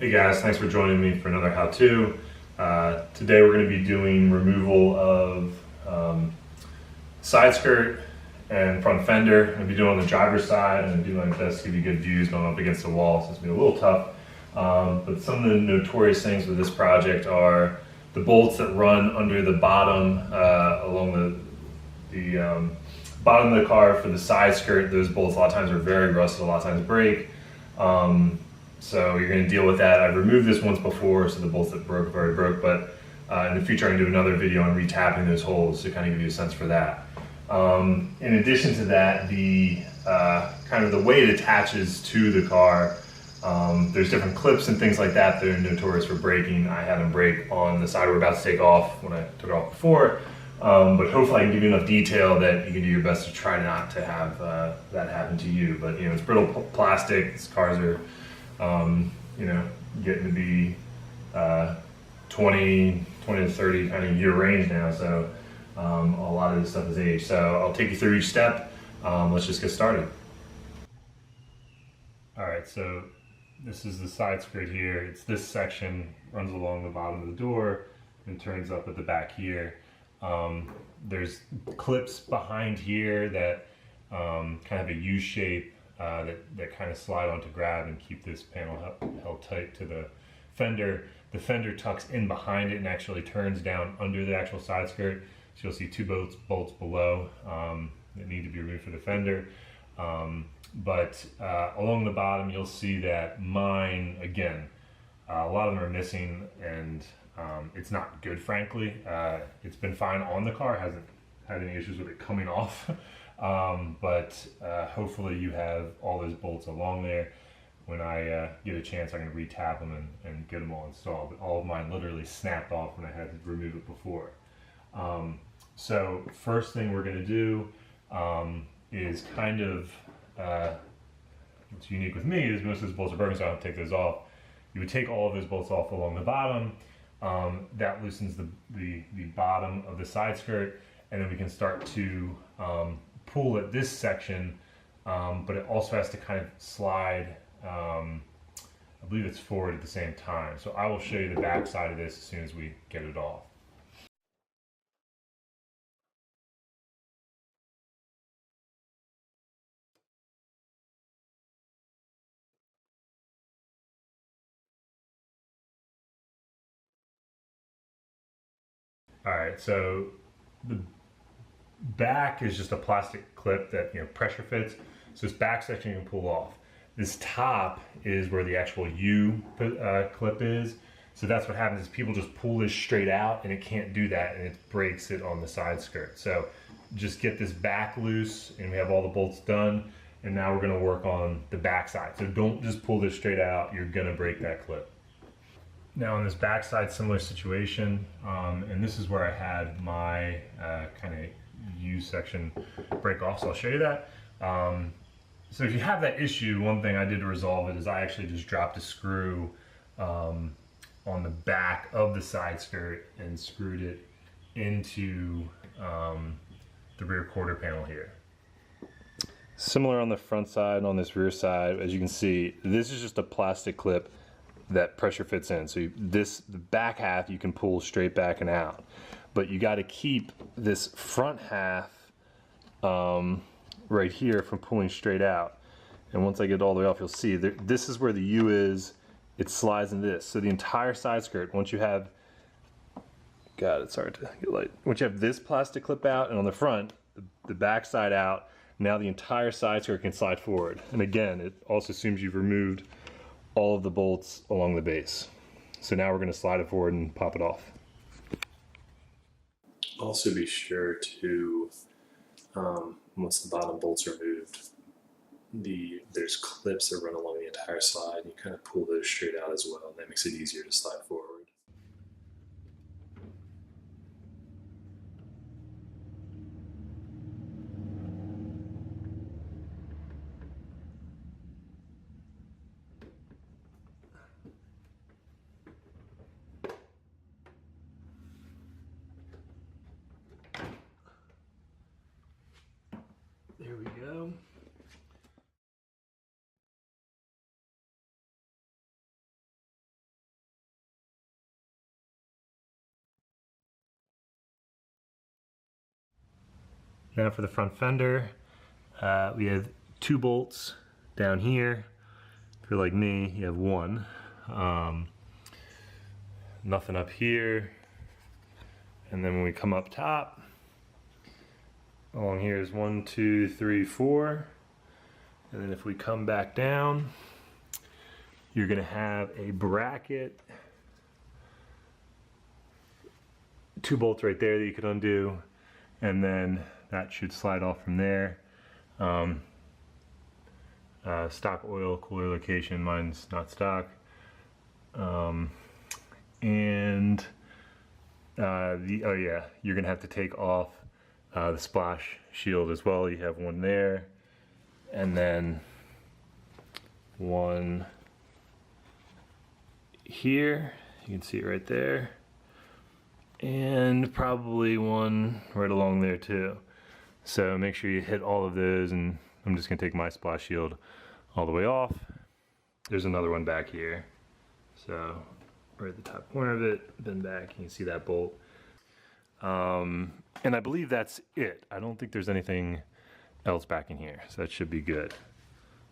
Hey guys, thanks for joining me for another how-to. Today we're going to be doing removal of side skirt and front fender. I'm going to be doing on the driver's side and do my best to give you good views going up against the wall, so it's going to be a little tough. But some of the notorious things with this project are the bolts that run under the bottom along the bottom of the car for the side skirt. Those bolts a lot of times are very rusted, a lot of times break. So you're going to deal with that. I've removed this once before, so the bolts that broke have already broke, but in the future I can do another video on retapping those holes to kind of give you a sense for that. In addition to that, the kind of the way it attaches to the car, there's different clips and things like that that are notorious for breaking. I had them break on the side we're about to take off when I took it off before, but hopefully I can give you enough detail that you can do your best to try not to have that happen to you. But you know, it's brittle plastic. These cars are you know, getting to be 20 to 30 kind of year range now, so a lot of this stuff is aged. So I'll take you through each step. Let's just get started. Alright, so this is the side skirt here. It's this section, runs along the bottom of the door and turns up at the back here. There's clips behind here that kind of have a U shape that kind of slide on to grab and keep this panel held tight to the fender. The fender tucks in behind it and actually turns down under the actual side skirt. So you'll see two bolts below that need to be removed for the fender. But along the bottom you'll see that mine, again, a lot of them are missing, and it's not good, frankly. It's been fine on the car, hasn't had any issues with it coming off. But hopefully you have all those bolts along there. When I get a chance, I'm going to retap them and get them all installed. But all of mine literally snapped off when I had to remove it before. So first thing we're going to do is kind of, what's unique with me is most of those bolts are broken, so I don't take those off. You would take all of those bolts off along the bottom. That loosens the bottom of the side skirt, and then we can start to pull at this section, but it also has to kind of slide, I believe it's forward at the same time. So I will show you the back side of this as soon as we get it off. Alright, so the back is just a plastic clip that, you know, pressure fits. So this back section you can pull off. This top is where the actual U clip is. So that's what happens is people just pull this straight out, and it can't do that, and it breaks it on the side skirt. So just get this back loose, and we have all the bolts done. And now we're going to work on the back side. So don't just pull this straight out, you're going to break that clip. Now on this back side, similar situation, and this is where I had my kind of U section break off, so I'll show you that. So if you have that issue, one thing I did to resolve it is I actually just dropped a screw on the back of the side skirt and screwed it into the rear quarter panel here. Similar on the front side and on this rear side, as you can see, this is just a plastic clip that pressure fits in. So the back half you can pull straight back and out, but you got to keep this front half right here from pulling straight out. And once I get it all the way off, you'll see this is where the U is. It slides in this. So the entire side skirt, once you have, God, it's hard to get light. Once you have this plastic clip out, and on the front, the back side out, now the entire side skirt can slide forward. And again, it also assumes you've removed all of the bolts along the base. So now we're going to slide it forward and pop it off. Also be sure to, once the bottom bolts are removed, there's clips that run along the entire side, and you kind of pull those straight out as well, and that makes it easier to slide forward. There we go. Now for the front fender, we have 2 bolts down here. If you're like me, you have 1. Nothing up here. And then when we come up top, along here is 1, 2, 3, 4. And then if we come back down, you're gonna have a bracket, 2 bolts right there that you could undo, and then that should slide off from there. Stock oil cooler location, mine's not stock. Oh yeah, you're gonna have to take off the splash shield as well. You have 1 there, and then 1 here. You can see it right there, and probably 1 right along there too. So make sure you hit all of those, and I'm just gonna take my splash shield all the way off. There's another one back here. So right at the top corner of it, then back, you can see that bolt. And I believe that's it. I don't think there's anything else back in here, so that should be good.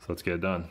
So let's get it done.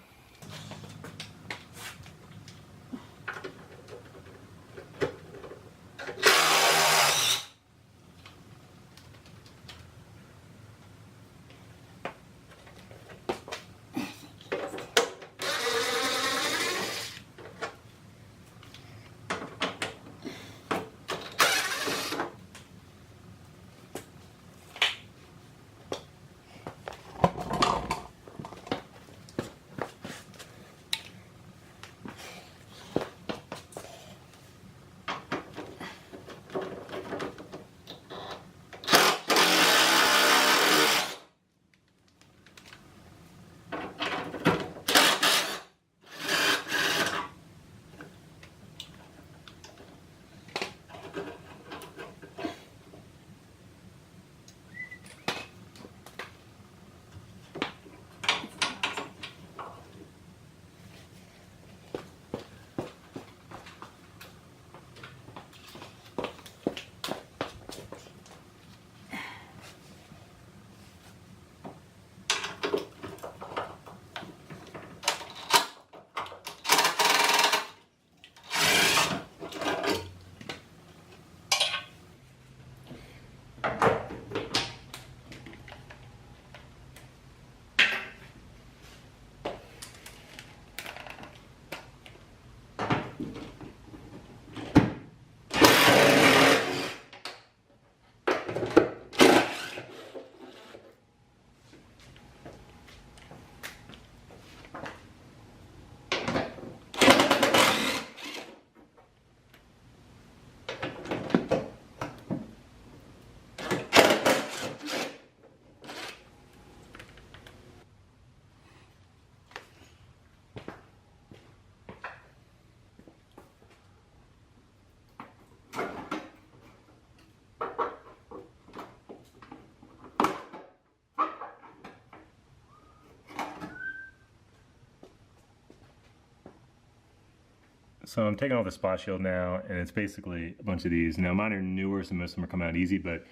So I'm taking off the spot shield now, and it's basically a bunch of these. Now mine are newer, so most of them are coming out easy, but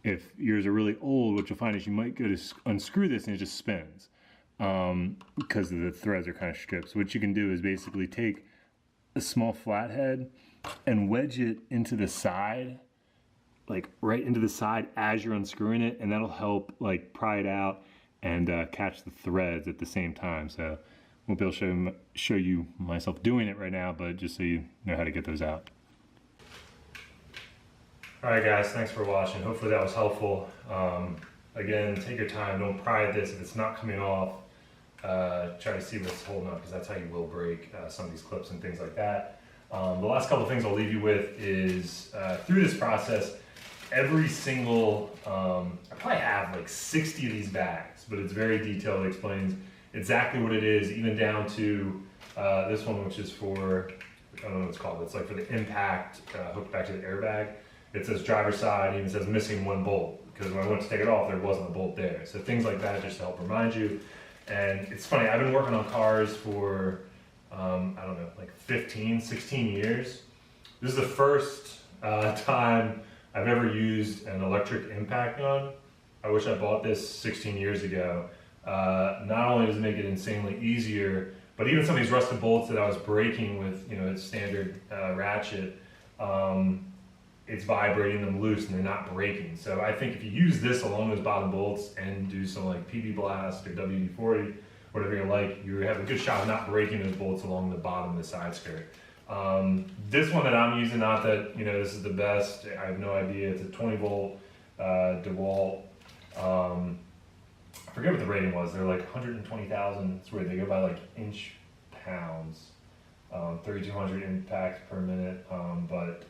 if yours are really old, what you'll find is you might go to unscrew this and it just spins because the threads are kind of stripped. So what you can do is basically take a small flathead and wedge it into the side, like right into the side as you're unscrewing it, and that'll help like pry it out and catch the threads at the same time. So won't be able to show you myself doing it right now, but just so you know how to get those out. All right guys, thanks for watching. Hopefully that was helpful. Again, take your time, don't pry this. If it's not coming off, try to see what's holding up, because that's how you will break some of these clips and things like that. The last couple of things I'll leave you with is through this process, every single, I probably have like 60 of these bags, but it's very detailed. It explains exactly what it is, even down to this one, which is for, I don't know what it's called, it's like for the impact hooked back to the airbag. It says driver's side, it even says missing 1 bolt, because when I went to take it off, there wasn't a bolt there. So things like that just to help remind you. And it's funny, I've been working on cars for, I don't know, like 15, 16 years. This is the first time I've ever used an electric impact gun. I wish I bought this 16 years ago. Not only does it make it insanely easier, but even some of these rusted bolts that I was breaking with, its standard ratchet, it's vibrating them loose and they're not breaking. So I think if you use this along those bottom bolts and do some like PB Blast or WD-40, whatever you like, you have a good shot of not breaking those bolts along the bottom of the side skirt. This one that I'm using, not that this is the best, I have no idea. It's a 20 volt DeWalt. I forget what the rating was. They're like 120,000. It's weird. They go by like inch pounds. 3,200 impacts per minute. But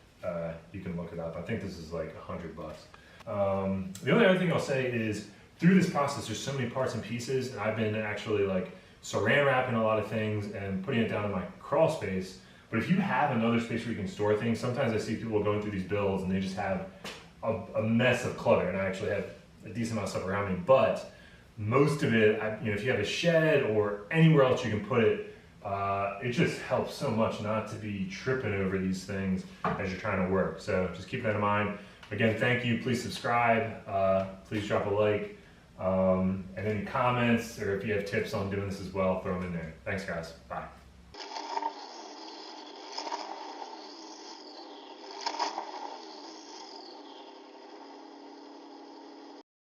you can look it up. I think this is like $100. The only other thing I'll say is through this process, there's so many parts and pieces, and I've been actually like saran wrapping a lot of things and putting it down in my crawl space. But if you have another space where you can store things, sometimes I see people going through these builds and they just have a mess of clutter, and I actually have a decent amount of stuff around me. But most of it, if you have a shed or anywhere else you can put it, it just helps so much not to be tripping over these things as you're trying to work. So just keep that in mind. Again, thank you. Please subscribe. Please drop a like. And any comments or if you have tips on doing this as well, throw them in there. Thanks, guys. Bye.